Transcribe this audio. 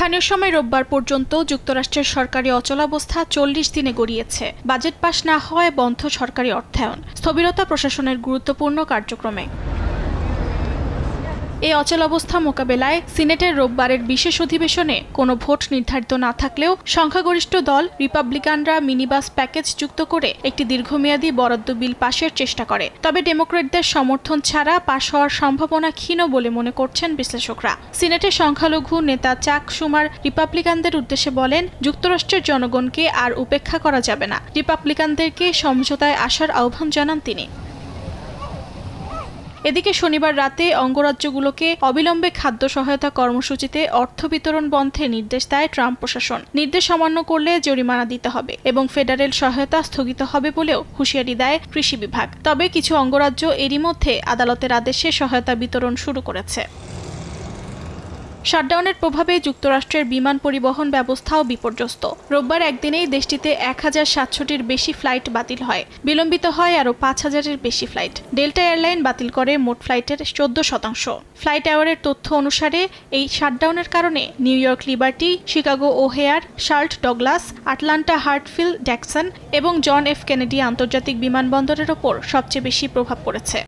স্থানীয় সময় রোববার পর্যন্ত যুক্তরাষ্ট্রের সরকারি অচলাবস্থা ৪০ দিনে গড়িয়েছে। বাজেট পাস না হওয়ায় বন্ধ সরকারি অর্থায়ন, স্থবিরতা প্রশাসনের গুরুত্বপূর্ণ কার্যক্রমে। এই অচলাবস্থা মোকাবেলায় সিনেটের রোববারের বিশেষ অধিবেশনে কোনো ভোট নির্ধারিত না থাকলেও সংখ্যাগরিষ্ঠ দল রিপাবলিকানরা মিনিবাস প্যাকেজ যুক্ত করে একটি দীর্ঘমেয়াদী বরাদ্দ বিল পাশের চেষ্টা করে। তবে ডেমোক্র্যাটদের সমর্থন ছাড়া পাশ হওয়ার সম্ভাবনা ক্ষীণ বলে মনে করছেন বিশ্লেষকরা। সিনেটের সংখ্যালঘু নেতা চাক শুমার রিপাবলিকানদের উদ্দেশ্যে বলেন, যুক্তরাষ্ট্রের জনগণকে আর উপেক্ষা করা যাবে না। রিপাবলিকানদেরকে সমঝোতায় আসার আহ্বান জানান তিনি। এদিকে শনিবার রাতে অঙ্গরাজ্যগুলোকে অবিলম্বে খাদ্য সহায়তা কর্মসূচিতে অর্থ বিতরণ বন্ধের নির্দেশ দেয় ট্রাম্প প্রশাসন। নির্দেশ অমান্য করলে জরিমানা দিতে হবে এবং ফেডারেল সহায়তা স্থগিত হবে বলেও হুঁশিয়ারি দেয় কৃষি বিভাগ। তবে কিছু অঙ্গরাজ্য এরই মধ্যে আদালতের আদেশে সহায়তা বিতরণ শুরু করেছে। শাটডাউনের প্রভাবে যুক্তরাষ্ট্রের বিমান পরিবহন ব্যবস্থাও বিপর্যস্ত। রোববার একদিনেই দেশটিতে ১,৭০০টির বেশি ফ্লাইট বাতিল হয়। বিলম্বিত হয় আরও ৫,০০০-এর বেশি ফ্লাইট। ডেল্টা এয়ারলাইন বাতিল করে মোট ফ্লাইটের ১৪%। ফ্লাইট অ্যাওয়ারের তথ্য অনুসারে এই শাটডাউনের কারণে New York Liberty, Chicago O'Hare, Charlotte Douglas, Atlanta Hartsfield Jackson এবং জন এফ কেনেডি আন্তর্জাতিক বিমানবন্দরের ওপর সবচেয়ে বেশি প্রভাব পড়েছে।